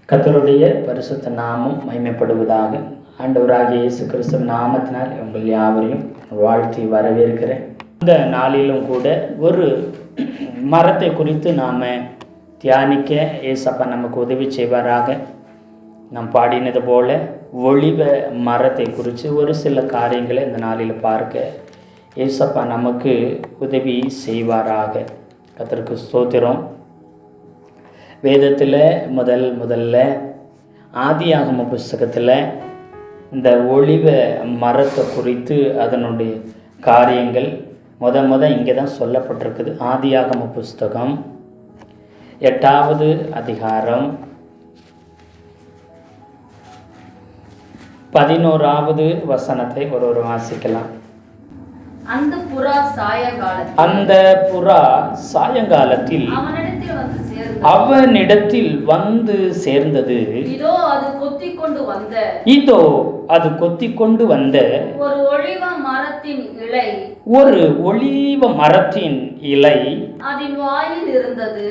கர்த்தருடைய பரிசுத்த நாமம் மகிமைப்படுவதாக. ஆண்டவராகிய இயேசு கிறிஸ்துவ நாமத்தினால் உங்கள் யாவரையும் வாழ்த்தி வரவேற்கிறேன். இந்த நாளிலும் கூட ஒரு மரத்தை குறித்து நாம் தியானிக்க ஏசப்பா நமக்கு உதவி செய்வாராக. நாம் பாடினது போல ஒளிவ மரத்தை குறித்து ஒரு சில காரியங்களை இந்த நாளில் பார்க்க ஏசப்பா நமக்கு உதவி செய்வாராக. கர்த்தருக்கு ஸ்தோத்திரம். வேதத்தில் முதல்ல ஆதியாகம புஸ்தகத்தில் இந்த ஒளிவ மரத்தை குறித்து அதனுடைய காரியங்கள் இங்கே தான் சொல்லப்பட்டிருக்குது. ஆதியாகம புஸ்தகம் 8வது அதிகாரம் 11வது வசனத்தை ஒரு வாசிக்கலாம். அந்த புறா சாயங்காலத்தில் அவனிடத்தில் வந்து சேர்ந்தது. இதோ அது கொத்திக்கொண்டு வந்த ஒரு ஒலிவ மரத்தின் இலை அதன் வாயில் இருந்தது.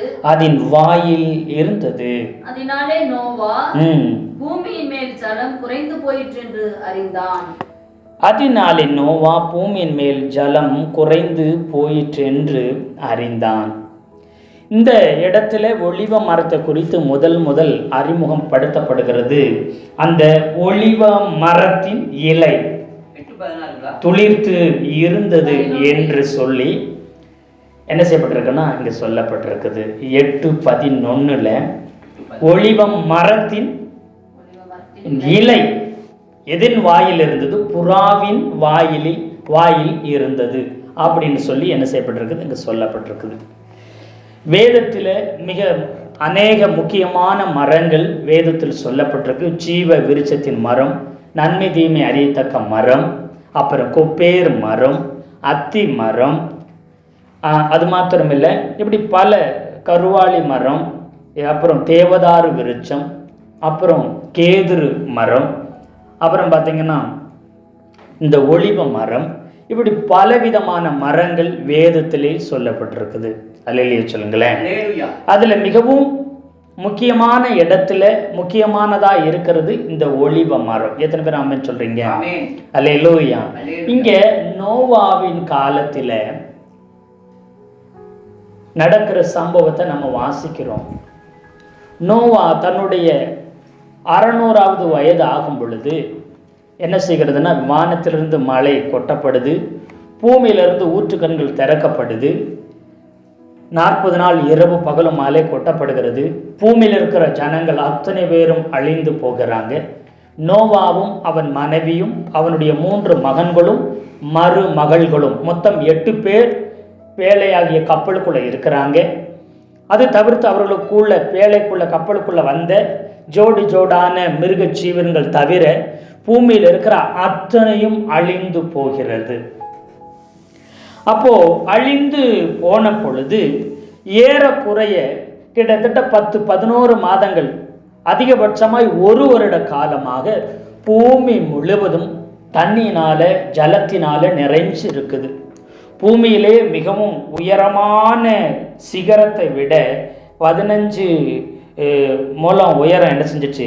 அதனாலே நோவா பூமியின் மேல் ஜலம் குறைந்து போயிற்று என்று அறிந்தான். அதனாலே நோவா பூமியின் மேல் ஜலம் குறைந்து போயிற்று என்று அறிந்தான். இந்த இடத்துல ஒலிவ மரத்தை குறித்து முதல் அறிமுகம் படுத்தப்படுகிறது. அந்த ஒலிவ மரத்தின் இலை துளிர்த்து இருந்தது என்று சொல்லி என்ன செய்யப்பட்டிருக்குன்னா இங்கே சொல்லப்பட்டிருக்குது. 8:11 ஒலிவ மரத்தின் இலை எதின் வாயில் இருந்தது, புறாவின் வாயில் இருந்தது அப்படின்னு சொல்லி என்ன செய்யப்பட்டிருக்குது இங்கே சொல்லப்பட்டிருக்குது. வேதத்தில் மிக அநேக முக்கியமான மரங்கள் வேதத்தில் சொல்லப்பட்டிருக்கு. ஜீவ விருட்சத்தின் மரம், நன்மை தீமை அறியத்தக்க மரம், அப்புறம் கொப்பேர் மரம், அத்தி மரம், அது மாத்திரமில்லை இப்படி பல கருவாளி மரம், அப்புறம் தேவதாரு விருட்சம், அப்புறம் கேதுரு மரம், அப்புறம் பார்த்திங்கன்னா இந்த ஒலிவ மரம், இப்படி பலவிதமான மரங்கள் வேதத்திலே சொல்லப்பட்டிருக்குது. அல்லேலூயா சொல்லுங்களேன். அதில் மிகவும் முக்கியமான இடத்துல முக்கியமானதாக இருக்கிறது இந்த ஒலிவ மரம். எத்தனை பேர் ஆமென் சொல்றீங்க? அல்லேலூயா. இங்கே நோவாவின் காலத்தில் நடக்கிற சம்பவத்தை நம்ம வாசிக்கிறோம். நோவா தன்னுடைய 600வது வயது ஆகும் பொழுது என்ன செய்கிறதுனா வானத்திலிருந்து மழை கொட்டப்படுது, பூமியிலிருந்து ஊற்றுக்கண்கள் திறக்கப்படுது, 40 நாள் இரவு பகலும் மழை கொட்டப்படுகிறது. பூமியில் இருக்கிற ஜனங்கள் அத்தனை பேரும் அழிந்து போகிறாங்க. நோவாவும் அவன் மனைவியும் அவனுடைய 3 மகன்களும் மருமகள்களும் மொத்தம் 8 பேர் பேழையாகிய கப்பலுக்குள்ள இருக்கிறாங்க. அது தவிர்த்து அவர்களுக்குள்ள பேழைக்குள்ள கப்பலுக்குள்ள வந்த ஜோடான மிருக ஜீவன்கள் தவிர பூமியில் இருக்கிற அத்தனையும் அழிந்து போகிறது. அப்போ அழிந்து போன பொழுது ஏறக்குறைய கிட்டத்தட்ட 10-11 மாதங்கள், அதிகபட்சமாய் 1 வருட காலமாக பூமி முழுவதும் தண்ணியினால ஜலத்தினால நிறைஞ்சு இருக்குது. பூமியிலே மிகவும் உயரமான சிகரத்தை விட 15 முழம் உயரம் என்ன செஞ்சிச்சு,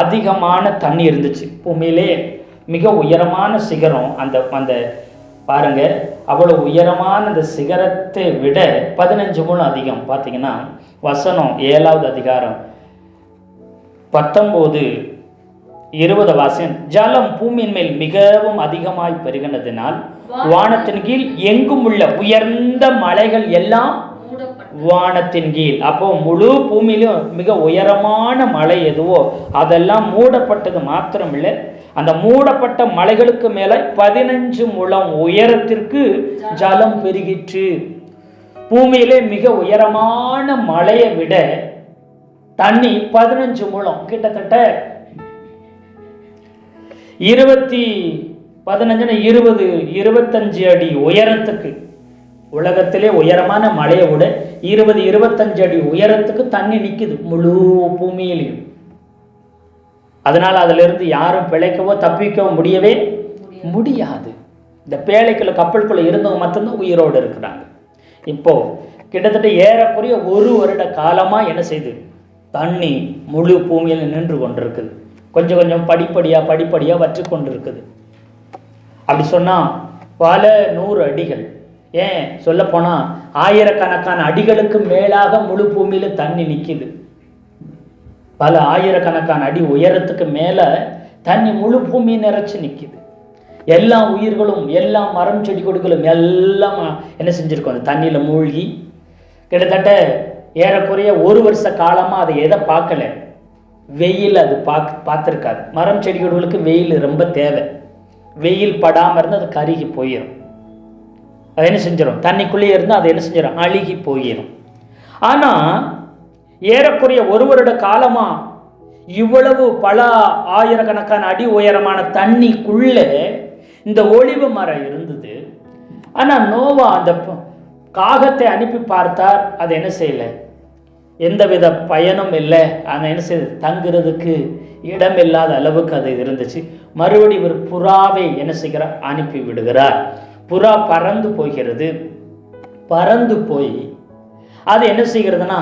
அதிகமான தண்ணி இருந்துச்சு. பூமியிலே மிக உயரமான சிகரம் அந்த பாருங்க, அவ்வளோ உயரமான அந்த சிகரத்தை விட 15 முழம் அதிகம். பார்த்தீங்கன்னா வசனம் 7வது அதிகாரம் 19-20 வாசன், ஜலம் பூமியின் மேல் மிகவும் அதிகமாய் பெருகினதினால் வானத்தின் கீழ் எங்கும் உள்ள உயர்ந்த மலைகள் எல்லாம் வானத்தின் கீழ். அப்போ முழு பூமியிலும் மிக உயரமான மலை எதுவோ அதெல்லாம் மூடப்பட்டது மாத்திரமில்லை, அந்த மூடப்பட்ட மலைகளுக்கு மேல 15 முழம் உயரத்திற்கு ஜலம் பெருகிற்று. பூமியிலே மிக உயரமான மலையை விட தண்ணி 15 முழம், கிட்டத்தட்ட 25 அடி உயரத்துக்கு, உலகத்திலே உயரமான மலையை விட 20-25 அடி உயரத்துக்கு தண்ணி நிற்குது முழு பூமியிலையும். அதனால் அதிலிருந்து யாரும் பிழைக்கவோ தப்பிக்கவோ முடியவே முடியாது. இந்த பேழைக்குள்ள கப்பலுக்குள்ள இருந்தவங்க மட்டும்தான் உயிரோடு இருக்கிறாங்க. இப்போ கிட்டத்தட்ட ஏறக்குறைய 1 வருட காலமாக என்ன செய்து தண்ணி முழு பூமியில் நின்று கொண்டிருக்குது. கொஞ்சம் கொஞ்சம் படிப்படியாக வற்றி கொண்டிருக்குது. அப்படி சொன்னால் பல 100 அடிகள், ஏன் சொல்லப்போனால் ஆயிரக்கணக்கான அடிகளுக்கு மேலாக முழு பூமியில் தண்ணி நிற்கிது. பல ஆயிரக்கணக்கான அடி உயரத்துக்கு மேலே தண்ணி முழு பூமி நிறைச்சி நிற்கிது. எல்லா உயிர்களும், எல்லா மரம் செடி கொடிகளும் எல்லாம் என்ன செஞ்சுருக்கோம், அந்த தண்ணியில் மூழ்கி கிட்டத்தட்ட ஏறக்குறைய 1 வருஷ காலமாக அதை எதை பார்க்கல, வெயில் அது பார்த்துருக்காது. மரம் செடி கொடிகளுக்கு வெயில் ரொம்ப தேவை. வெயில் படாமல் இருந்து அது கருகி போயிடும். அது என்ன செஞ்சிடும், தண்ணிக்குள்ளேயே இருந்து அதை என்ன செஞ்சிடும், அழுகி போயிடும். ஆனால் ஏறக்குறைய 1 வருட காலமாக இவ்வளவு பல ஆயிரக்கணக்கான அடி உயரமான தண்ணிக்குள்ளே இந்த ஒலிவ மரம் இருந்தது. ஆனால் நோவா அந்த காகத்தை அனுப்பி பார்த்தார். அது என்ன செய்யலை, எந்தவித பயனும் இல்லை. அதை என்ன செய்யுது, தங்குறதுக்கு இடம் இல்லாத அளவுக்கு அது இருந்துச்சு. மறுபடி ஒரு புறாவை என்ன செய்கிறார், அனுப்பி விடுகிறார். புறா பறந்து போகிறது. பறந்து போய் அது என்ன செய்கிறதுனா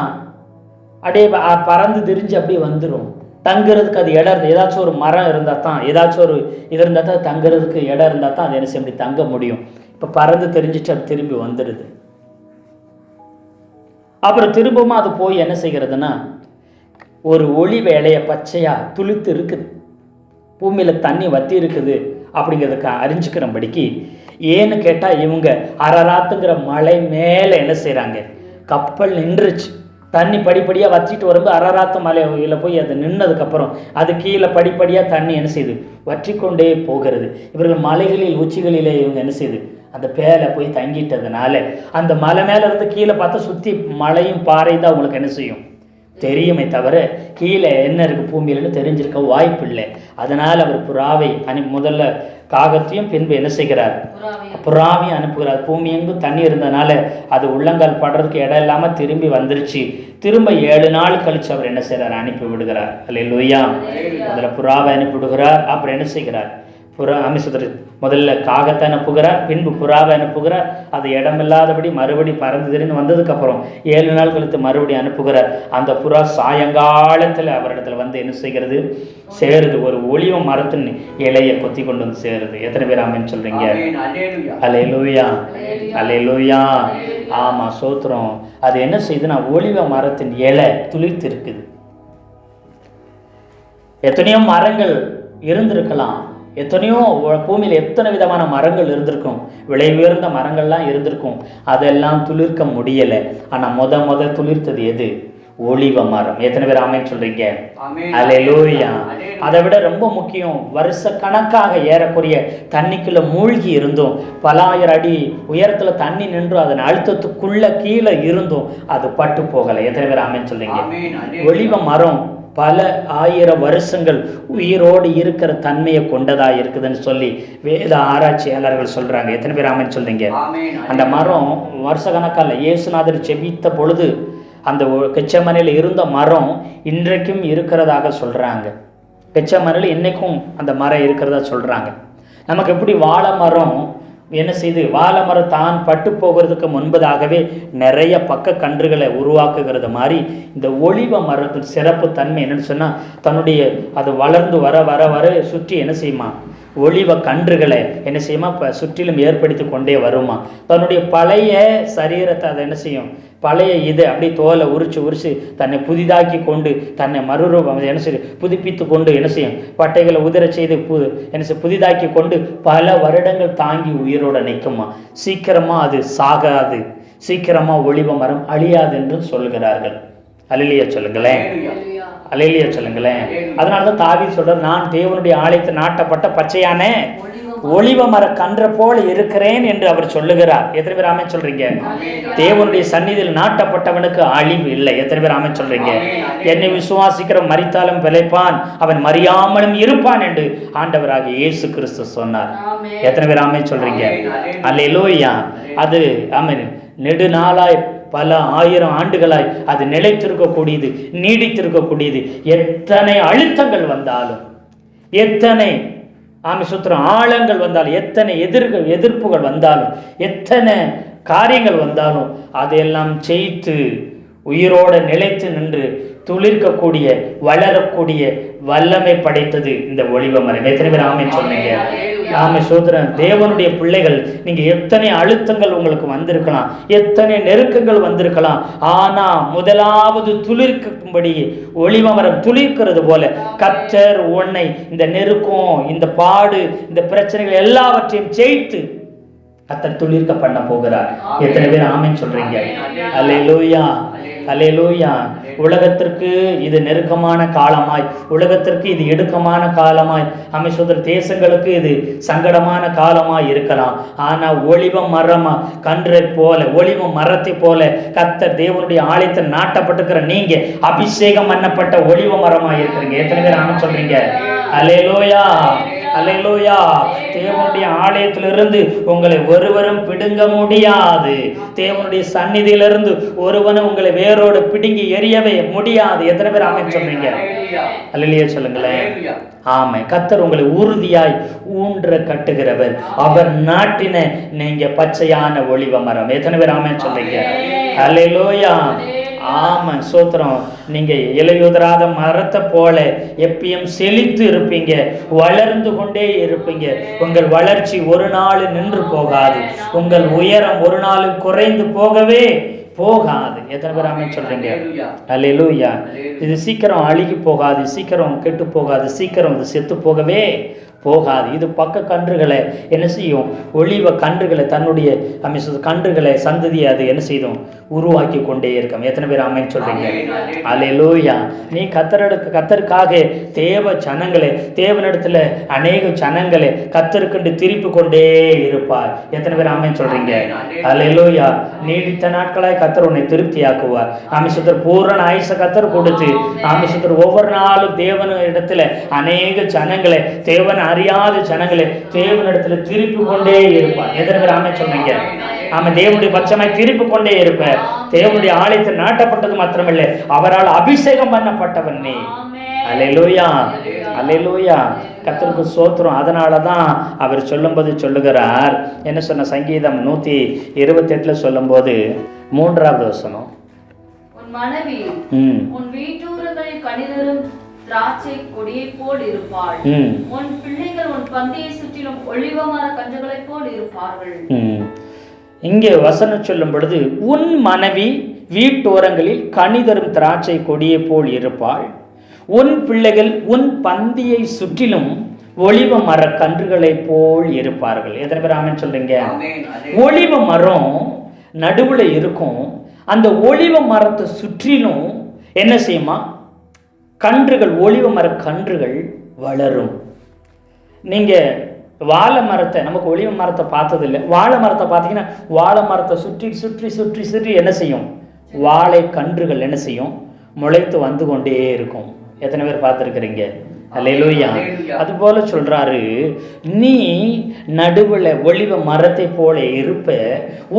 அப்படியே பறந்து திரிஞ்சு அப்படியே வந்துடும். தங்குறதுக்கு அது இடம் இருந்து, ஏதாச்சும் ஒரு மரம் இருந்தால் தான், ஏதாச்சும் ஒரு இது இருந்தால் தான் தங்குறதுக்கு இடம் இருந்தால் தான் அது என்ன செய்ய முடியும், தங்க முடியும். இப்போ பறந்து தெரிஞ்சிட்டு அது திரும்பி வந்துடுது. அப்புறம் திரும்பவும் அது போய் என்ன செய்கிறதுனா ஒரு ஒளி வேலையை பச்சையாக துளுத்து இருக்குது, பூமியில் தண்ணி வத்தி இருக்குது அப்படிங்கிறதுக்கு அறிஞ்சிக்கிறபடிக்கு. ஏன்னு கேட்டால் இவங்க அரராத்துங்கிற மலை மேலே என்ன செய்கிறாங்க, கப்பல் நின்றுச்சு. தண்ணி படிப்படியாக வற்றிட்டு வரும்போது அரராத்து மலையில் போய் அது நின்னதுக்கப்புறம் அது கீழே படிப்படியாக தண்ணி என்ன செய்யுது, வற்றி கொண்டே போகிறது. இவர்கள் மலைகளில் உச்சிகளிலே இவங்க என்ன செய்யுது, அந்த பேரை போய் தங்கிட்டதுனால அந்த மலை மேலே இருந்து கீழே பார்த்தா சுற்றி மலையும் பாறை தான் உங்களுக்கு என்ன செய்யும் தெரியுமே தவிர கீழே என்ன இருக்குது பூமியிலன்னு தெரிஞ்சிருக்க வாய்ப்பு இல்லை. அதனால் அவர் புறாவை முதல்ல காகத்தையும் பின்பு என்ன செய்கிறார், புறாவையும் அனுப்புகிறார். பூமி எங்கும் தண்ணி இருந்ததுனால அது உள்ளங்கால் படுறதுக்கு இடம் இல்லாமல் திரும்பி வந்துருச்சு. திரும்ப 7 நாள் கழிச்சு அவர் என்ன செய்கிறார், அனுப்பி விடுகிறார். அல்லேலூயா. முதல்ல புறாவை அனுப்பி விடுகிறார். அப்புறம் என்ன செய்கிறார், முதல்ல காகத்தை அனுப்புகிறார், பின்பு புறாவை அனுப்புகிறார். அது இடமில்லாதபடி மறுபடி பறந்து திரிந்து வந்ததுக்கப்புறம் 7 நாள் கழித்து மறுபடியும் அனுப்புகிறார். அந்த புறா சாயங்காலத்தில் அவரிடத்துல வந்து என்ன செய்கிறது, சேருது. ஒரு ஒலிவ மரத்தின் இலையை கொத்தி கொண்டு வந்து சேருது. எத்தனை பேர் ஆமென் சொல்றீங்க? அல்லேலூயா, அல்லேலூயா. ஆமா, சோத்திரம். அது என்ன செய்யுதுன்னா ஒலிவ மரத்தின் இலை துளிர்த்து இருக்குது. எத்தனையோ மரங்கள் இருந்திருக்கலாம், எத்தனையோ பூமியில் எத்தனை விதமான மரங்கள் இருந்திருக்கும், விலை உயர்ந்த மரங்கள்லாம் இருந்திருக்கும். அதெல்லாம் துளிர்க்க முடியலை. ஆனால் முத துளிர்த்தது எது, ஒலிவ மரம். எத்தனை பேர் ஆமென் சொல்றீங்க? அல்லேலூயா. அதை விட ரொம்ப முக்கியம், வருஷ கணக்காக ஏறக்குறைய தண்ணிக்குள்ள மூழ்கி இருந்தும், பல ஆயிரம் அடி உயரத்துல தண்ணி நின்றும், அதன் அழுத்தத்துக்குள்ள கீழே இருந்தும் அது பட்டு போகலை. எத்தனை பேர் ஆமென் சொல்றீங்க? ஒலிவ மரம் பல 1000 வருஷங்கள் உயிரோடு இருக்கிற தன்மையை கொண்டதா இருக்குதுன்னு சொல்லி வேத ஆராய்ச்சியாளர்கள் சொல்றாங்க. எத்தனை பேர் ஆமென் சொல்றீங்க? அந்த மரம் வருஷ கணக்கால இயேசுநாதர் ஜெபித்த பொழுது அந்த கெச்சமனையில் இருந்த மரம் இன்றைக்கும் இருக்கிறதாக சொல்றாங்க. கெச்சமனையில் இன்னைக்கும் அந்த மரம் இருக்கிறதா சொல்றாங்க. நமக்கு எப்படி வாழை மரம் என்ன செய்து, வாழை மரம் தான் பட்டு போகிறதுக்கு முன்பதாகவே நிறைய பக்க கன்றுகளை உருவாக்குகிறது மாதிரி இந்த ஒலிவ மரத்தின் சிறப்பு தன்மை என்னன்னு சொன்னால், தன்னுடைய அது வளர்ந்து வர வர வர சுற்றி என்ன செய்யுமா, ஒலிவ கன்றுகளை என்ன செய்யுமா இப்போ சுற்றிலும் ஏற்படுத்தி கொண்டே வருமா. தன்னுடைய பழைய சரீரத்தை அதை என்ன செய்யும், பழைய இது அப்படி தோலை உரிச்சு தன்னை புதிதாக்கி கொண்டு தன்னை மறுரூபம் என்ன செய்யும் புதுப்பித்து கொண்டு என்ன செய்யும், பட்டைகளை உதிர செய்து என்ன செய்ய புதிதாக்கி கொண்டு பல வருடங்கள் தாங்கி உயிரோட நிற்குமா. சீக்கிரமாக அது சாகாது, சீக்கிரமாக ஒலிவ மரம் அழியாது என்று சொல்கிறார்கள். அல்லேலூயா சொல்லுங்களேன், அல்லேலூயா சொல்லுங்களேன். அதனாலதான் தாவீது சொல்றார், நான் தேவனுடைய ஆலயத்தில் நாட்டப்பட்ட பச்சையான ஒலிவ மர கன்ற போல இருக்கிறேன் என்று அவர் சொல்லுகிறார். எத்தனை பேர் ஆமென் சொல்றீங்க? தேவனுடைய சந்நிதியில் நாட்டப்பட்டவனுக்கு அழிவு இல்லை. எத்தனை பேர் ஆமென் சொல்றீங்க? என்னை விசுவாசிக்கிற மரித்தாலும் பிழைப்பான், அவன் மறியாமலும் இருப்பான் என்று ஆண்டவராகிய இயேசு கிறிஸ்து சொன்னார். எத்தனை பேர் ஆமென் சொல்றீங்க? அல்லேலூயா. அது ஆமென். நெடுநாளாய் பல 1000 ஆண்டுகளாய் அது நிலைத்திருக்கக்கூடியது, நீடித்திருக்கக்கூடியது. எத்தனை அழுத்தங்கள் வந்தாலும், எத்தனை சுத்திரம் ஆழங்கள் வந்தாலும், எத்தனை எதிர்ப்புகள் வந்தாலும், எத்தனை காரியங்கள் வந்தாலும் அதையெல்லாம் ஜெயித்து உயிரோடு நிலைத்து நின்று துளிர்க்கக்கூடிய வளரக்கூடிய வல்லமை படைத்தது இந்த ஒலிவ மரம். எத்தனை பேர் ஆமென் சொன்னீங்க? ஆமை சோதரன். தேவனுடைய பிள்ளைகள், நீங்க எத்தனை அழுத்தங்கள் உங்களுக்கு வந்திருக்கலாம், எத்தனை நெருக்கங்கள் வந்திருக்கலாம், ஆனா முதலாவது துளிர்க்கும்படி ஒலிவ மரம் துளிர்க்கிறது போல கர்த்தர் உன்னை இந்த நெருக்கம், இந்த பாடு, இந்த பிரச்சனைகள் எல்லாவற்றையும் ஜெயித்து கர்த்தர் துளிர்க்க பண்ண போகிறார். எத்தனை பேர் ஆமென் சொல்றீங்க? அல்லேலூயா, அல்லேலூயா. உலகத்திற்கு இது நெருக்கமான காலமாய், உலகத்திற்கு இது இடுக்கமான காலமாய், அமைச்சர் தேசங்களுக்கு இது சங்கடமான காலமாய் இருக்கலாம். ஆனா ஒலிவ மரமா கன்றை போல, ஒலிவ மரத்தை போல கர்த்தர் தேவனுடைய ஆலயத்தில் நாட்டப்பட்டிருக்கிற நீங்க அபிஷேகம் பண்ணப்பட்ட ஒலிவ மரமாய் இருக்கிறீங்க. எத்தனை பேர் ஆமென் சொல்றீங்க? அல்லேலூயா, அல்லேலூயா. தேவனுடைய ஆலயத்திலிருந்து உங்களை ஒருவரும் பிடுங்க முடியாது. தேவனுடைய சந்நிதியிலிருந்து ஒருவனும் உங்களை வேரோடு பிடுங்கி எரியவே முடியாது. எத்தனை பேர் ஆமென் சொல்றீங்க? அல்லேலூயா சொல்லுங்களேன். ஆமை. கர்த்தர் உங்களை உறுதியாய் ஊன்ற கட்டுகிறவர். அவர் நாட்டின நீங்க பச்சையான ஒலிவ மரம். எத்தனை பேர் ஆமென் சொல்றீங்க? அல்லேலூயா. ஆமா சோத்திரம். நீங்க இலையுதிராத மரத்தை போல எப்பயும் செழித்து இருப்பீங்க, வளர்ந்து கொண்டே இருப்பீங்க. உங்கள் வளர்ச்சி ஒரு நாள் நின்று போகாது, உங்கள் உயரம் ஒரு நாள் குறைந்து போகவே போகாது. எத்தனை பேர் ஆமென் சொல்றீங்க? அல்லேலூயா. இது சீக்கிரம் அழுகி போகாது, சீக்கிரம் கெட்டு போகாது, சீக்கிரம் இது செத்து போகவே போகாது. இது பக்க கன்றுகளை என்ன செய்யும்? ஒலிவ கன்றுகளை, தன்னுடைய கன்றுகளை, சந்ததியை அது என்ன செய்யும்? உருவாக்கி கொண்டே இருக்கும். எத்தனை பேர் ஆமென் சொல்றீங்க? அல்லேலூயா. நீ கர்த்தருக்காக தேவ ஜனங்களை, தேவனிடத்துல அநேக ஜனங்களை கர்த்தருக்கென்று திருப்பி கொண்டே இருப்பார். எத்தனை பேர் ஆமென் சொல்றீங்க? அல்லேலூயா. நீடித்த நாட்களாய் கர்த்தர் உன்னை திருப்தியாக்குவார். ஆமென். பூரண ஆயுச கர்த்தர் கொடுத்து ஆமென் ஒவ்வொரு நாளும் தேவன இடத்துல அநேக ஜனங்களை, தேவன் அறியாத ஜனங்களை தேவனிடத்துல திருப்பி கொண்டே இருப்பார். எத்தனை பேர் ஆமென் சொல்றீங்க? ஆமா. தேவனுடைய பட்சமாய் திருப்பி கொண்டே இருப்ப. தேவனுடைய ஆலயத்தில் நாட்டப்பட்டது மாத்திரமல்ல, அவரால் அபிஷேகம் பண்ணப்பட்டவன் நீ. அல்லேலூயா, அல்லேலூயா. கர்த்தருக்கு ஸ்தோத்திரம். அதனாலதான் அவர் சொல்லும்போது சொல்லுகிறார், என்ன சொன்ன? சங்கீதம் 128 சொல்லும்போது 3வது வசனம், உன் மனைவி உன் வீட்டூரங்களில் கனிதரும் திராட்சை கொடியை போல் இருப்பாள், உன் பிள்ளைகள் உன் பந்தியை சுற்றிலும் ஒலிவ மர கன்றுகளைப் போல் இருப்பார்கள். இங்கே வசனம் சொல்லும் பொழுது, உன் மனைவி வீட்டோரங்களில் கனிதரும் திராட்சை கொடியை போல் இருப்பாள், உன் பிள்ளைகள் உன் பந்தியை சுற்றிலும் ஒலிவ மர கன்றுகளை போல் இருப்பார்கள். எத்தனை பேர் ஆமென் சொல்றீங்க? ஒலிவ மரம் நடுவுல இருக்கும். அந்த ஒலிவ மரத்தை சுற்றிலும் என்ன செய்யுமா? கன்றுகள், ஒலிவ மர கன்றுகள் வளரும். நீங்க வாழை மரத்தை, நமக்கு ஒலிவ மரத்தை பார்த்ததில்லை, வாழை மரத்தை பார்த்தீங்கன்னா வாழை மரத்தை சுற்றி சுற்றி சுற்றி சுற்றி என்ன செய்யும்? வாழை கன்றுகள் என்ன செய்யும்? முளைத்து வந்து கொண்டே இருக்கும். எத்தனை பேர் பார்த்துருக்கிறீங்க? அல்லேலூயா. அது போல சொல்றாரு, நீ நடுவில் ஒலிவ மரத்தை போல இருப்ப,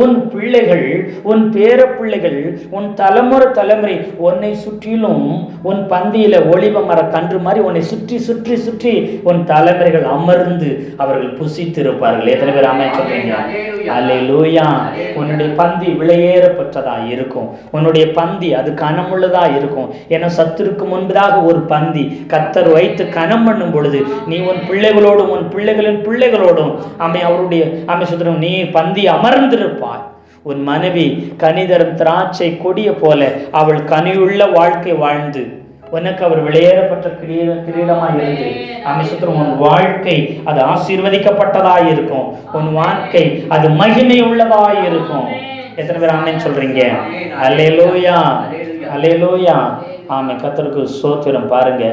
உன் பிள்ளைகள், உன் பேர பிள்ளைகள், உன் தலைமுறை உன்னை சுற்றிலும் உன் பந்தியில ஒலிவ மர கன்று மாதிரி உன்னை சுற்றி சுற்றி சுற்றி உன் தலைமுறைகள் அமர்ந்து அவர்கள் புசித்து இருப்பார்கள். எத்தனை பேர் ஆமென் சொல்றீங்க? அல்லேலூயா. உன்னுடைய பந்தி விலையேறப்பட்டதா இருக்கும். உன்னுடைய பந்தி அது கனமுள்ளதா இருக்கும். ஏன்னா சத்துருக்கு முன்பதாக ஒரு பந்தி கர்த்தர் வைத்து கனம் பண்ணும் பொழுது நீ உன் பிள்ளைகளோடும் உன் பிள்ளைகளின் பிள்ளைகளோடும் அவருடைய அமைச்சரும் நீ பந்தி அமர்ந்திருப்பாய். உன் மனைவி கனிதரும் திராட்சை கொடிய போல அவள் கனியுள்ள வாழ்க்கை வாழ்ந்து உனக்கு அவர் வெளியேறப்பட்ட கிரீடமாய் இருந்து அமைச்சரும் உன் வாழ்க்கை அது ஆசீர்வதிக்கப்பட்டதாய் இருக்கும். உன் வாழ்க்கை அது மகிமை உள்ளதாய் இருக்கும். எத்தனை பேர் ஆமென் சொல்றீங்க? அல்லேலூயா, அல்லேலூயா. ஆமை. கர்த்தருக்கு ஸ்தோத்திரம். பாருங்க,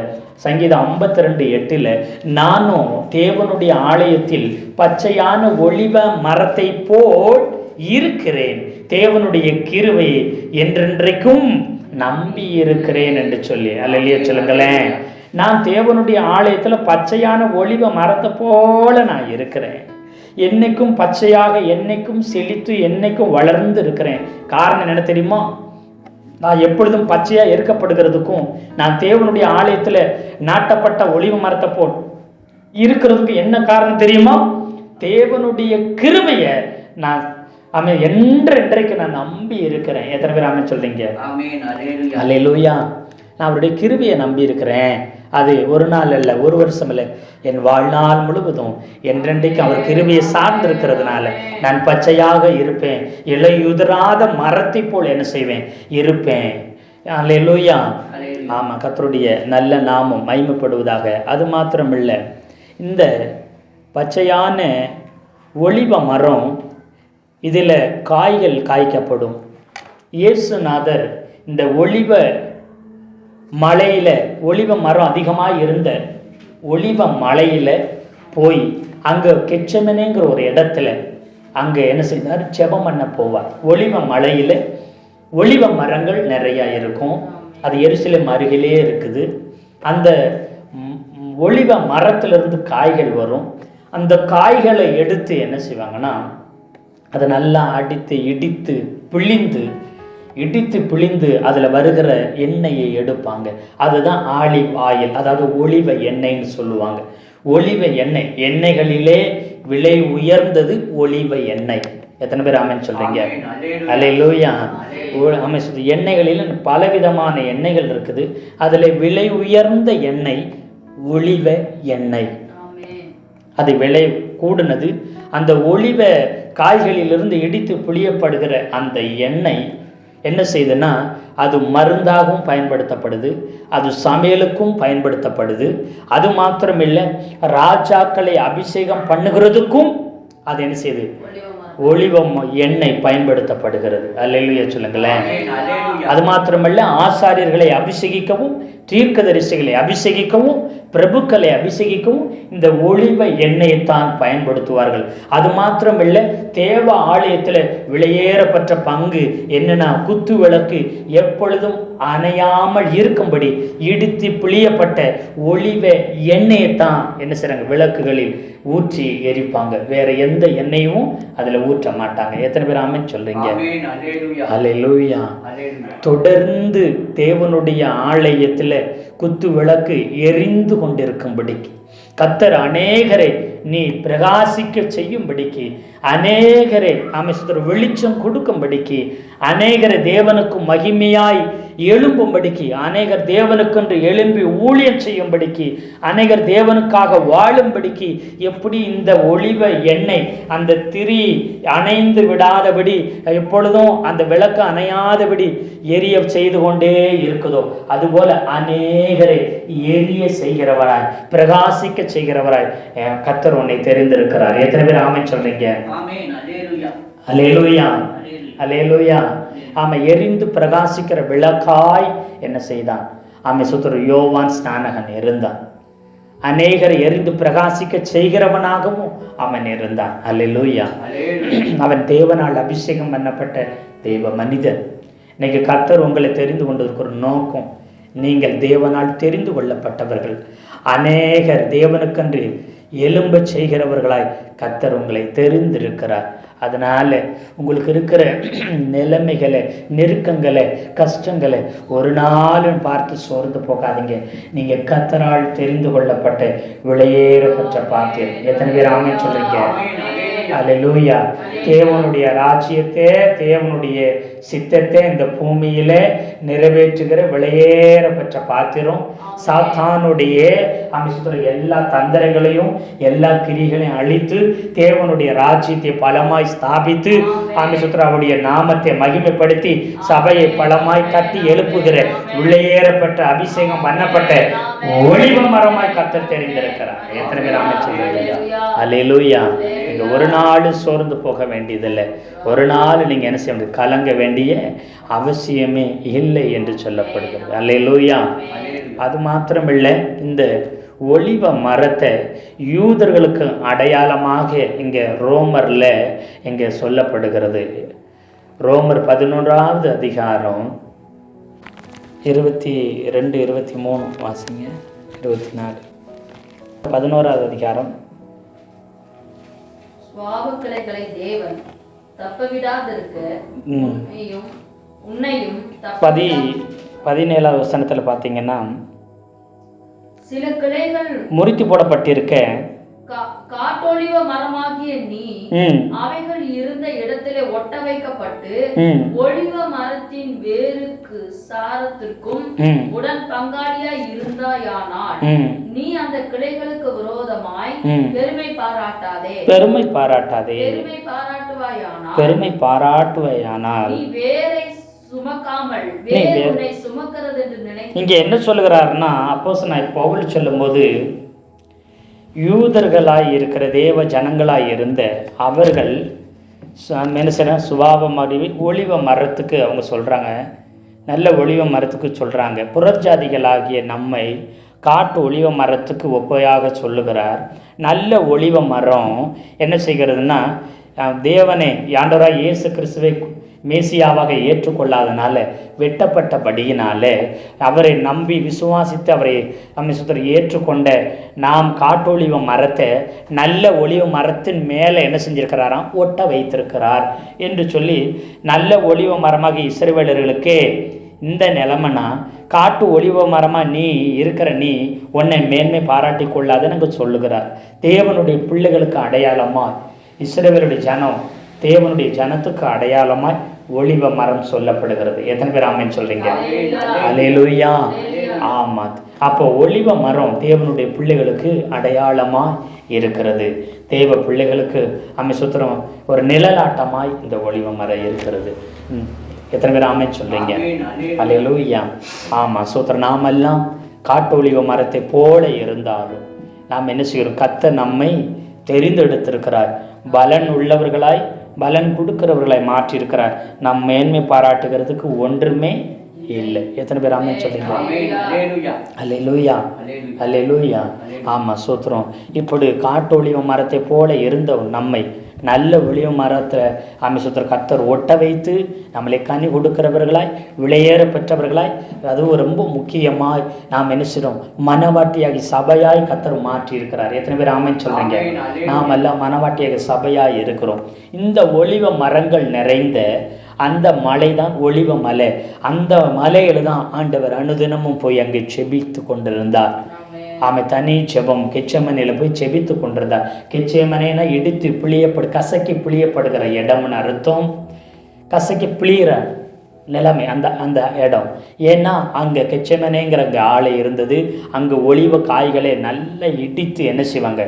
சங்கீதம் 52:8 நானும் தேவனுடைய ஆலயத்தில் பச்சையான ஒலிவ மரத்தை போல் இருக்கிறேன், தேவனுடைய கிருபையை என்றென்றைக்கும் நம்பி இருக்கிறேன் என்று சொல்லி. அல்லேலூயா சொல்லுங்களேன். நான் தேவனுடைய ஆலயத்துல பச்சையான ஒலிவ மரத்தை போல நான் இருக்கிறேன். என்னைக்கும் பச்சையாக, என்னைக்கும் செழித்து, என்னைக்கும் வளர்ந்து இருக்கிறேன். காரணம் என்ன தெரியுமா? நான் எப்பொழுதும் பச்சையாக இருக்கப்படுகிறதுக்கும் நான் தேவனுடைய ஆலயத்தில் நாட்டப்பட்ட ஒலிவ மரத்தை போல் இருக்கிறதுக்கு என்ன காரணம் தெரியுமா? தேவனுடைய கிருபையை நான் என்றைக்கு நான் நம்பி இருக்கிறேன். எத்தனை பேர் ஆமென் சொல்றீங்க? அல்லேலூயா. நான் அவருடைய கிருபையை நம்பி இருக்கிறேன். அது ஒரு நாள் அல்ல, ஒரு வருஷம் இல்லை, என் வாழ்நாள் முழுவதும் என்றென்றைக்கு அவர் கிருபையை சார்ந்திருக்கிறதுனால நான் பச்சையாக இருப்பேன். இலையுதிராத மரத்தை போல் என்ன செய்வேன்? இருப்பேன். அல்லேலூயா. ஆமாம், கர்த்தருடைய நல்ல நாமம் மகிமைப்படுவதாக. அது மாத்திரமில்லை, இந்த பச்சையான ஒலிவ மரம் இதில் காய்கள் காய்க்கப்படும். இயேசுநாதர் இந்த ஒலிவ மலையில், ஒலிவ மரம் அதிகமாக இருந்த ஒலிவ மலையில் போய் அங்கே கெச்சமனேங்கிற ஒரு இடத்துல அங்கே என்ன செய்தார்? ஜெபம் பண்ண போவார். ஒலிவ மலையில் ஒலிவ மரங்கள் நிறையா இருக்கும். அது எருசலேம் அருகிலே இருக்குது. அந்த ஒலிவ மரத்திலிருந்து காய்கள் வரும். அந்த காய்களை எடுத்து என்ன செய்வாங்கன்னா, அதை நல்லா இடித்து பிழிந்து அதில் வருகிற எண்ணெயை எடுப்பாங்க. அதுதான் ஆலிவ் ஆயில், அதாவது ஒலிவ எண்ணெய்ன்னு சொல்லுவாங்க. ஒலிவ எண்ணெய், எண்ணெய்களிலே விலை உயர்ந்தது ஒலிவ எண்ணெய். எத்தனை பேர் ஆமென் சொல்றீங்க? அல்லேலூயா. ஆமென். எண்ணெய்களில் பலவிதமான எண்ணெய்கள் இருக்குது. அதில் விலை உயர்ந்த எண்ணெய் ஒலிவ எண்ணெய். அது விலை கூடுனது. அந்த ஒலிவ காய்களிலிருந்து இடித்து புளியப்படுகிற அந்த எண்ணெய் என்ன செய்யுதுன்னா, அது மருந்தாகவும் பயன்படுத்தப்படுது, அது சமையலுக்கும் பயன்படுத்தப்படுது. அது மாத்திரமில்லை, ராஜாக்களை அபிஷேகம் பண்ணுகிறதுக்கும் அது என்ன செய்யுது? ஒலிவ எண்ணெய் பயன்படுத்தப்படுகிறது. அல்லேலூயா சொல்லுங்களேன். அது மாத்திரமல்ல, ஆசாரியர்களை அபிஷேகிக்கவும், தீர்க்கதரிசிகளை அபிஷேகிக்கவும், பிரபுக்களை அபிஷேகிக்கவும் இந்த ஒலிவ எண்ணெயை தான் பயன்படுத்துவார்கள். அது மாத்திரமில்லை, தேவ ஆலயத்தில் விலையேறப்பட்ட பங்கு என்னன்னா, குத்து விளக்கு எப்பொழுதும் அணையாமல் இருக்கும்படி இடித்து பிழியப்பட்ட ஒலிவ எண்ணெயை தான் என்ன செய்றாங்க? விளக்குகளில் ஊற்றி எரிப்பாங்க. வேற எந்த எண்ணெயும் அதில் ஊற்ற மாட்டாங்க. எத்தனை பேர் ஆமென் சொல்றீங்க? அல்லேலூயா. தொடர்ந்து தேவனுடைய ஆலயத்தில் குத்து விளக்கு எரிந்து கொண்டிருக்கும்படிக்கு கர்த்தர் அநேகரை நீ பிரகாசிக்க செய்யும்படிக்கு, அநேகரை ஆமென் வெளிச்சம் கொடுக்கும்படிக்கு, அநேகரை தேவனுக்கு மகிமையாய் எழும்பும்படிக்கு, அநேகர் தேவனுக்கென்று எழும்பி ஊழியம் செய்யும்படிக்கு, அநேகர் தேவனுக்காக வாழும்படிக்கு, எப்படி இந்த ஒலிவ எண்ணெய் அந்த திரி அணைந்து விடாதபடி, எப்பொழுதும் அந்த விளக்கு அணையாதபடி எரிய செய்து கொண்டே இருக்குதோ, அதுபோல அநேகரை எரிய செய்கிறவராய், பிரகாசிக்க செய்கிறவராய் கர்த்தர் உன்னை தெரிந்திருக்கிறார். எத்தனை பேர் ஆமென் சொல்றீங்க? அல்லேலூயா. அல்லேலூயா. ஆமா, எரிந்து பிரகாசிக்கிற விளக்காய் என்ன செய்தான்? ஆமை சுத்தர் யோவான் ஸ்நானகன் இருந்தான். அநேகரை எரிந்து பிரகாசிக்க செய்கிறவனாகவும் அவன் இருந்தான். அல்லேலூயா. அவன் தேவனால் அபிஷேகம் பண்ணப்பட்ட தேவ மனிதன். இன்னைக்கு கர்த்தர் உங்களை தெரிந்து கொண்டிருக்கிற நோக்கம், நீங்கள் தேவனால் தெரிந்து கொள்ளப்பட்டவர்கள், அநேகர் தேவனுக்கென்று எழும்ப செய்கிறவர்களாய் கர்த்தர் உங்களை தெரிந்திருக்கிறார். அதனால உங்களுக்கு இருக்கிற நிலைமைகளை, நெருக்கங்களை, கஷ்டங்களை ஒரு நாளும் பார்த்து சோர்ந்து போகாதீங்க. நீங்க கர்த்தரால் தெரிந்து கொள்ளப்பட்ட விலையேறப்பட்ட பாத்திரம். எத்தனை பேர் ஆமென் சொல்றீங்க? அல்லேலூயா. தேவனுடைய ராஜ்யத்தை, தேவனுடைய சித்தத்தை இந்த பூமியில நிறைவேற்றுகிற விலையேறப்பட்ட பாத்திரம். சாத்தானுடைய எல்லா தந்திரங்களையும் எல்லா கிரிகளையும் அழித்து தேவனுடைய ராஜ்யத்தை பலமாய் ஸ்தாபித்து அவருடைய நாமத்தை மகிமைப்படுத்தி சபையை பலமாய் கட்டி எழுப்புகிற விலையேறப்பட்ட அபிஷேகம் பண்ணப்பட்ட ஒலிவ மரமாய் கர்த்தர் தெரிந்திருக்கிறார். எத்தனை பேர் ஆமென் சொல்றீங்க? அல்லேலூயா. நீங்க ஒரு நாள் சோர்ந்து போக வேண்டியதில்லை. ஒரு நாள் நீங்க என்ன செய்ய முடியும்? கலங்க வேண்டிய அவசியமே இல்லை என்று சொல்லப்படுகிறது. அல்லேலூயா. அது மாத்திரமில்லை, இந்த ஒலிவ மரத்தை யூதர்களுக்கு அடையாளமாக இங்கே ரோமரில் இங்கே சொல்லப்படுகிறது. ரோமர் 11வது அதிகாரம் 22, 23 வாசிங்க. 24, 11வது அதிகாரம். சுவாபக்கிளைகளை தேவன் தப்பவிடாதிருக்க உன்னையும் 17வது வசனத்தில் பார்த்தீங்கன்னா, சில கிளைகள் முறித்து போடப்பட்டிருக்க காட்டொலிவ மரமாகிய நீ அவைகள் இருந்த இடத்திலே ஒட்ட வைக்கப்பட்டு ஒலிவ மரத்தின் வேருக்கு சாரத்திற்கும் உடன் பங்காளியாய் இருந்தாயானால் நீ அந்த கிளைகளுக்கு விரோதமாய் பெருமை பாராட்டாதே. பெருமை பாராட்டுவாயானால் நீ வேரை சுமக்காமல் வேர் உன்னை சுமக்கிறது என்று நினை. இங்க என்ன சொல்லுகிறாருன்னா, அப்போஸ்தலனாகிய பவுல் சொல்லும்போது, யூதர்களாய் இருக்கிற தேவ ஜனங்களாய் இருந்த அவர்கள் சுபாவம் ஒலிவ மரத்துக்கு அவங்க சொல்கிறாங்க, நல்ல ஒலிவ மரத்துக்கு சொல்கிறாங்க. புறஜாதிகளாகிய நம்மை காட்டு ஒலிவ மரத்துக்கு ஒப்பையாக சொல்லுகிறார். நல்ல ஒலிவ மரம் என்ன செய்கிறதுனா, தேவனை ஆண்டவராய் இயேசு கிறிஸ்துவை மேசியாவாக ஏற்றுக்கொள்ளாதனால, வெட்டப்பட்டபடியினால, அவரை நம்பி விசுவாசித்து அவரை நம்ம ஏற்றுக்கொண்ட நாம் காட்டொலிவ மரத்தை நல்ல ஒலிவ மரத்தின் மேலே என்ன செஞ்சிருக்கிறாராம், ஒட்ட வைத்திருக்கிறார் என்று சொல்லி, நல்ல ஒலிவ மரமாக இஸ்ரவேலர்களுக்கே இந்த நிலைமைனா, காட்டு ஒலிவ மரமாக நீ இருக்கிற நீ உன்னை மேன்மை பாராட்டி கொள்ளாதுன்னு சொல்லுகிறார். தேவனுடைய பிள்ளைகளுக்கு அடையாளமாய் இஸ்ரவேலுடைய ஜனம், தேவனுடைய ஜனத்துக்கு அடையாளமாய் ஒலிவ மரம் சொல்லப்படுகிறது. எத்தனை பேர் ஆமென் சொல்றீங்க? அல்லேலூயா. ஆமா. அப்போ ஒலிவ மரம் தேவனுடைய பிள்ளைகளுக்கு அடையாளமாய் இருக்கிறது. தேவ பிள்ளைகளுக்கு சுத்திரம் ஒரு நிழலாட்டமாய் இந்த ஒலிவ மரம் இருக்கிறது. எத்தனை பேர் ஆமென் சொல்றீங்க? அல்லேலூயா. ஆமா சூத்திரம். நாமெல்லாம் காட்டு ஒலிவ மரத்தை போல இருந்தாலும் நாம் என்ன செய்கிறோம்? கர்த்தர் நம்மை தெரிந்தெடுத்திருக்கிறார். பலன் உள்ளவர்களாய், பலன் கொடுக்கிறவர்களை மாற்றியிருக்கிறார். நாம் மேன்மை பாராட்டுகிறதுக்கு ஒன்றுமே இல்லை. எத்தனை பேர் ஆமென் சொல்றீங்க? அல்லேலூயா, அல்லேலூயா. ஆமாம் சூத்திரம். இப்படி காட்டு ஒலிவ மரத்தை போல இருந்த நம்மை நல்ல ஒலிவ மரத்தில் ஆமென் கர்த்தர் ஒட்ட வைத்து நம்மளை கனி கொடுக்கிறவர்களாய், விலையேற பெற்றவர்களாய், அதுவும் ரொம்ப முக்கியமாய் நாம் என்ன செய்கிறோம்? மனவாட்டியாகி சபையாய் கர்த்தர் மாற்றி இருக்கிறார். எத்தனை பேர் ஆமென் சொல்றீங்க? நாம் எல்லாம் மனவாட்டியாக சபையாய் இருக்கிறோம். இந்த ஒலிவ மரங்கள் நிறைந்த அந்த மலை தான் ஒலிவ மலை. அந்த மலையில் தான் ஆண்டவர் அனுதினமும் போய் அங்கே செபித்து கொண்டிருந்தார். தனி செபம் கெச்சமனையில் போய் செபித்து கொண்டிருந்தார். கெச்சமனைனா இடித்து கசக்கி பிழியப்படுகிற இடம்னு அர்த்தம். கசக்கி பிழிகிற நிலைமை அந்த இடம். ஏன்னா அங்கே கெச்சமனைங்கிற அங்கே ஆலை இருந்தது. அங்கே ஒலிவ காய்களை நல்லா இடித்து என்ன செய்வாங்க?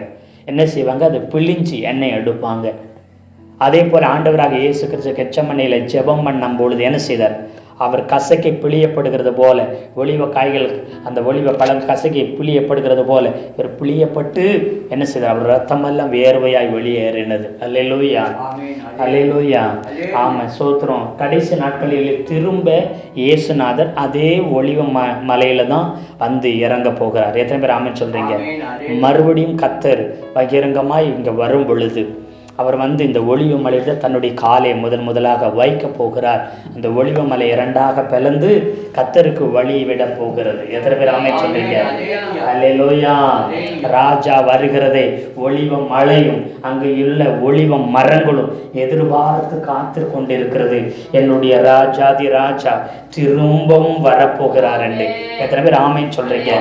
அதை பிழிஞ்சு எண்ணெய் எடுப்பாங்க. அதே போல் ஆண்டவராக இயேசு கிறிஸ்து கெச்சமனையில் ஜெபம் பண்ணும் பொழுது என்ன செய்தார்? அவர் கசக்கை பிழியப்படுகிறது போல, ஒலிவ காய்கள் அந்த ஒலிவ பழம் கசக்கை பிழியப்படுகிறது போல இவர் பிழியப்பட்டு என்ன செய்தார்? அவர் ரத்தமெல்லாம் வேர்வையாய் வெளியேறினது. அல்லேலூயா, அல்லேலூயா. ஆமாம் சோத்திரம். கடைசி நாட்களில் திரும்ப இயேசுநாதர் அதே ஒலிவ மலையில தான் வந்து இறங்க போகிறார். எத்தனை பேர் ஆமென் சொல்றீங்க? மறுபடியும் கர்த்தர் பகிரங்கமாய் இங்கே வரும் பொழுது அவர் வந்து இந்த ஒலிவ மலையில் தன்னுடைய காலை முதலாக வைக்க போகிறார். அந்த ஒலிவ மலை இரண்டாக பிளந்து கர்த்தருக்கு வழி விட போகிறது. எத்தனை பேர் ஆமென் சொல்றீங்க? அல்லேலூயா. ராஜா வருகிறதை ஒலிவ மலையும் அங்கு உள்ள ஒலிவ மரங்களும் எதிர்பார்த்து காத்து கொண்டிருக்கிறது. என்னுடைய ராஜாதி ராஜா திரும்பவும் வரப்போகிறார் என்று. எத்தனை பேர் ஆமென் சொல்றீங்க?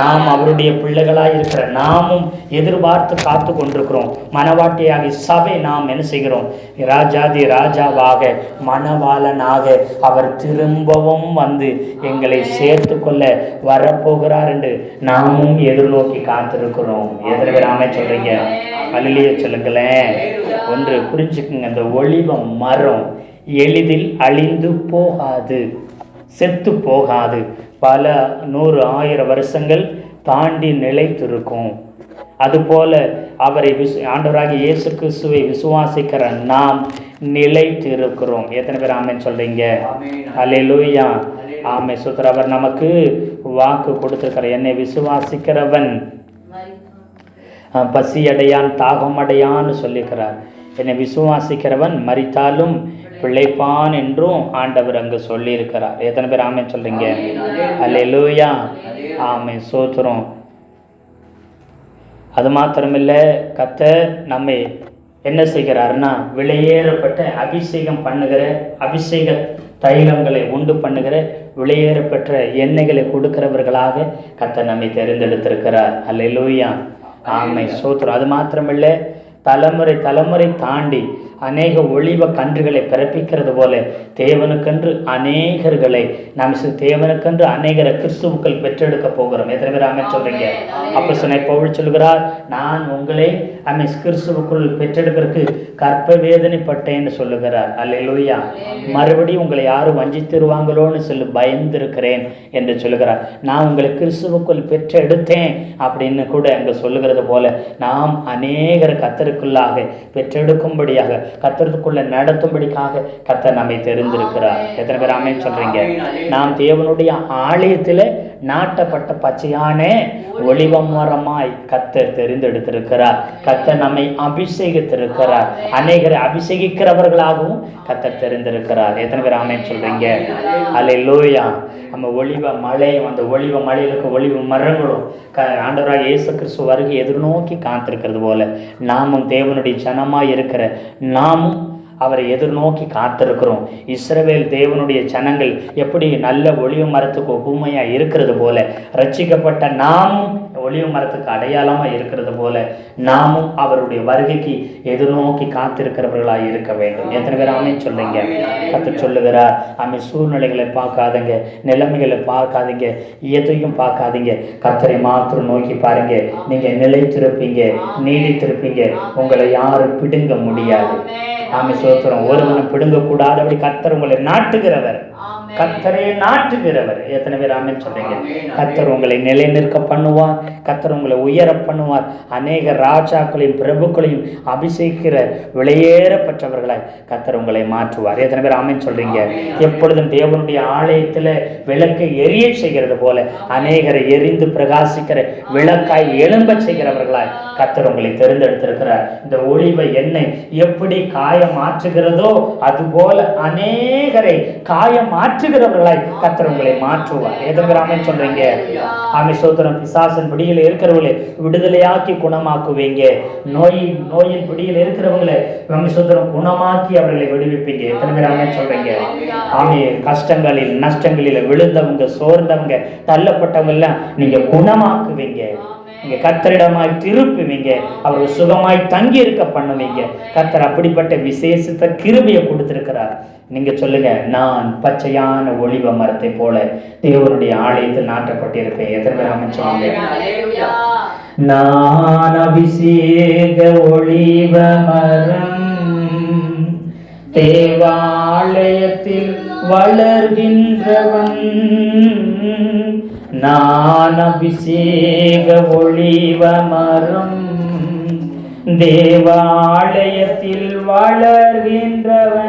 நாம் அவருடைய பிள்ளைகளாய் இருக்கிற நாமும் எதிர்பார்த்து காத்து கொண்டிருக்கிறோம். மனவாட்டியாகி சபை நாம் என்ன செய்கிறோம்? ராஜாதி ராஜாவாக, மணவாளனாக அவர் திரும்பவும் வந்து எங்களை சேர்த்து கொள்ள வரப்போகிறார் என்று நாமும் எதிர்நோக்கி காத்திருக்கிறோம். எத்தனை பேர் ஆமென் சொல்றீங்க? அல்லேலூயா சொல்லுங்களேன். ஒன்று புரிஞ்சுக்குங்க, அந்த ஒலிவ மரம் எளிதில் அழிந்து போகாது, செத்து போகாது. பல 100 1000 வருஷங்கள் தாண்டி நிலைத்திருக்கும். அதுபோல அவரை ஆண்டவராகிய இயேசு கிறிஸ்துவை விசுவாசிக்கிற நாம் நிலைத்திருக்கிறோம். எத்தனை பேர் ஆமென் சொல்றீங்க? அல்லேலூயா. ஆமென் சுத்தர். அவர் நமக்கு வாக்கு கொடுத்திருக்கிற, என்னை விசுவாசிக்கிறவன் பசியடையான் தாகமடையான்னு சொல்லியிருக்கிறார். என்னை விசுவாசிக்கிறவன் மரித்தாலும் பிழைப்பான் என்றும் ஆண்டவர் அங்கு சொல்லியிருக்கிறார். எத்தனை பேர் ஆமென் சொல்றீங்க? அல்லேலூயா. ஆமென் சோத்திரம். அது மாத்திரமில்லை, கர்த்தர் நம்மை என்ன செய்கிறார்னா, விலையேறப்பட்ட அபிஷேக தைலங்களை உண்டு பண்ணுகிற, விலையேறப்பட்ட எண்ணெய்களை கொடுக்கிறவர்களாக கர்த்தர் நம்மை தெரிந்தெடுத்திருக்கிறார். அல்லேலூயா. ஆமை சோத்திரம். அது மாத்திரமில்லை, தலைமுறை தலைமுறை தாண்டி அநேக ஒளிவ கன்றுகளை பிறப்பிக்கிறது போல தேவனுக்கென்று அநேகர்களை தேவனுக்கென்று அநேகரை கிறிஸ்துவுக்கள் பெற்றெடுக்க போகிறோம். எத்தனை பேர் ஆமென் சொல்றீங்க? அப்போஸ்தலனாகிய பவுல் சொல்கிறார், நான் உங்களை கிறிஸ்துவுக்குள் பெற்றெடுக்கிறதுக்கு கற்ப வேதனைப்பட்டேன்னு சொல்லுகிறார். அல்லேலூயா. மறுபடியும் உங்களை யாரும் வஞ்சித்திருவாங்களோன்னு சொல்லி பயந்திருக்கிறேன் என்று சொல்லுகிறார். நான் உங்களை கிறிஸ்துவுக்குள் பெற்றெடுத்தேன் அப்படின்னு கூட அங்கே சொல்லுகிறது போல நாம் அநேகர் கர்த்தருக்குள்ளாக பெற்றெடுக்கும்படியாக கர்த்தருக்குள்ள நடத்தும்படிக்காக கர்த்தர் நம்மை தெரிந்திருக்கிறார். எத்தனை பேர் ஆமென் சொல்றீங்க? நாம் தேவனுடைய ஆலயத்தில் நாட்டப்பட்ட பச்சையான ஒலிவ மரமாய் கர்த்தர் தெரிந்தெடுத்திருக்கிறார். கர்த்தர் நம்மை அபிஷேகித்திருக்கிறார். அநேகரை அபிஷேகிக்கிறவர்களாகவும் கர்த்தர் தெரிந்திருக்கிறார். எத்தனை பேர் ஆமென் சொல்றீங்க? அல்லேலூயா. நம்ம ஒலிவ மலை, அந்த ஒலிவ மலையில் இருக்க ஒலிவ மரங்களும் ஆண்டவராக இயேசு கிறிஸ்து வருகை எதிர்நோக்கி காத்திருக்கிறது போல நாமும் தேவனுடைய ஜனமாய் இருக்கிற நாமும் அவரை எதிர்நோக்கி காத்திருக்கிறோம். இஸ்ரவேல் தேவனுடைய ஜனங்கள் எப்படி நல்ல ஒலிவ மரத்துக்கு ஒப்புமையாக இருக்கிறது போல, ரட்சிக்கப்பட்ட நாமும் ஒலிவ மரத்துக்கு அடையாளமாக இருக்கிறது போல நாமும் அவருடைய வருகைக்கு எதிர்நோக்கி காத்திருக்கிறவர்களாக இருக்க வேண்டும். எத்தனை பேர் ஆமென் சொல்றீங்க? கர்த்தர் சொல்லுகிறார், சூழ்நிலைகளை பார்க்காதீங்க, நிலைமைகளை பார்க்காதீங்க, எதையும் பார்க்காதீங்க, கர்த்தரை மாத்திரம் நோக்கி பாருங்க. நீங்க நிலைத்திருப்பீங்க, நீடித்திருப்பீங்க. உங்களை யாரும் பிடுங்க முடியாது. ஆமென் சோத்திரம். ஒருவனும் பிடுங்க கூடாது. அப்படி கர்த்தர் உங்களை நாட்டுகிறவர், கர்த்தரை நாட்டுகிறவர். எத்தனை பேர் ஆமென் சொல்றீங்க? கர்த்தர் உங்களை நிலை நிற்க பண்ணுவார். கர்த்தர் உங்களை உயர பண்ணுவார். அநேக ராஜாக்களையும் பிரபுக்களையும் அபிஷேகிக்கிற வெளியேறப்பட்டவர்களாய் கர்த்தர் உங்களை மாற்றுவார். எத்தனை பேர் ஆமென் சொல்றீங்க? எப்பொழுதும் தேவனுடைய ஆலயத்தில் விளக்கை எரிய செய்கிறது போல அநேகரை எரிந்து பிரகாசிக்கிற விளக்காய் எழும்ப செய்கிறவர்களாய் கர்த்தர் உங்களை தெரிந்தெடுத்திருக்கிறார். இந்த ஒளிவ எண்ணெய் எப்படி காயம் மாற்றுகிறதோ அதுபோல அநேகரை காயம் மாற்றுகிறவர்களாய் கர்த்தர் உங்களை மாற்றுவார். எத்தனை ஆமென் சொல்றீங்க? ஆமென் சோத்திரம். பிசாசின் பிடியில் இருக்கிறவர்களை விடுதலையாக்கி குணமாக்குவீங்க. நோயின் பிடியில் இருக்கிறவங்களை ஆமென் சோத்திரம் குணமாக்கி அவர்களை விடுவிப்பீங்க. எத்தனை பேர் ஆமென் சொல்றீங்க? ஆமென். கஷ்டங்களில் நஷ்டங்களில் விழுந்தவங்க, சோர்ந்தவங்க, தள்ளப்பட்டவங்க எல்லாம் நீங்க குணமாக்குவீங்க. நீங்க கர்த்தரிடமாய் திருப்புவீங்க. அவர்கள் சுகமாய் தங்கி இருக்க பண்ணுவீங்க. கர்த்தர் அப்படிப்பட்ட விசேஷத்தை கிருபையை கொடுத்திருக்கிறார். நீங்க சொல்லுங்க, நான் பச்சையான ஒலிவ மரத்தை போல தேவனுடைய ஆலயத்தில் நாட்டப்பட்டிருப்பேன். எத்தனை பேர் ஆமென் சொல்லுங்க? நான் அபிஷேக ஒலிவ மரம், தேவாலயத்தில் வளர்கின்றவன். நான் அபிஷேக ஒலிவ மரம், தேவாலயத்தில் வளர்கின்றவன்.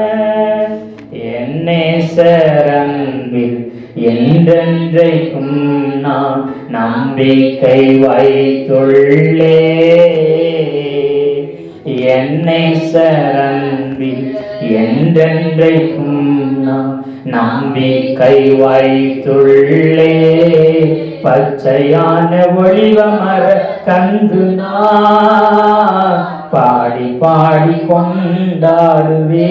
என்னேசரன்பில் என்றென்றைக்கும் நான் நம்பிக்கை வைத்துள்ளே. என்னேசரன்பில் என்றென்றைக்கும் நான் நம்பிக்கை வைத்துள்ளே. பச்சையான ஒலிவ மர கன்று நான் பாடி பாடி கொண்டாடுவேன்.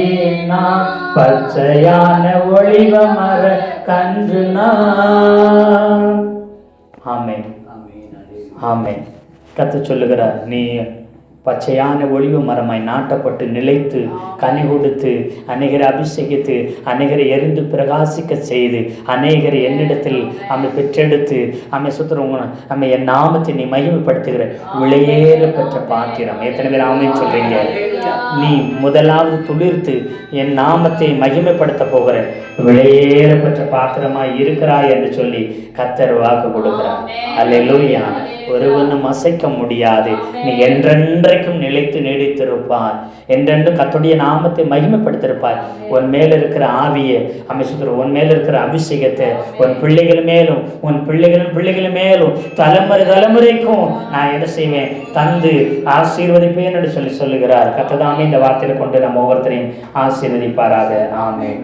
நான் பச்சையான ஒலிவ மர கன்று நான். ஆமென், ஆமென். கர்த்தர் சொல்லுகிறார், நீ பச்சையான ஒலிவ மரமாய் நாட்டப்பட்டு நிலைத்து கனி கொடுத்து அநேகரை அபிஷேகித்து அநேகரை எரிந்து பிரகாசிக்க செய்து அநேகரை என்னிடத்தில் பெற்றெடுத்து நம்ம என் நாமத்தை நீ மகிமைப்படுத்துகிற விலையேற பெற்ற பாத்திரம். எத்தனை பேர் ஆமென் சொல்றீங்க? நீ முதலாவது துளிர்த்து என் நாமத்தை மகிமைப்படுத்த போகிற விலையேற பெற்ற பாத்திரமாய் இருக்கிறாய் என்று சொல்லி கர்த்தர் வாக்கு கொடுக்கிறார். அல்லேலூயா. ஒருவனும் அசைக்க முடியாது. நீ என்றென்றைக்கும் நிலைத்து நீடித்திருப்பார். என்றென்றும் கர்த்தருடைய நாமத்தை மகிமைப்படுத்திருப்பார். உன் மேல இருக்கிற ஆவியை அமைச்சுத்திரு, உன் மேல இருக்கிற அபிஷேகத்தை உன் பிள்ளைகள் மேலும் உன் பிள்ளைகள் மேலும் தலைமுறை தலைமுறைக்கும் நான் என்ன செய்வேன்? தந்து ஆசீர்வதிப்பேன் என்று சொல்லுகிறார். கர்த்தர் தாமே இந்த வார்த்தையில கொண்டு நம்ம ஒவ்வொருத்தரையும் ஆசீர்வதிப்பாராக. ஆமென்.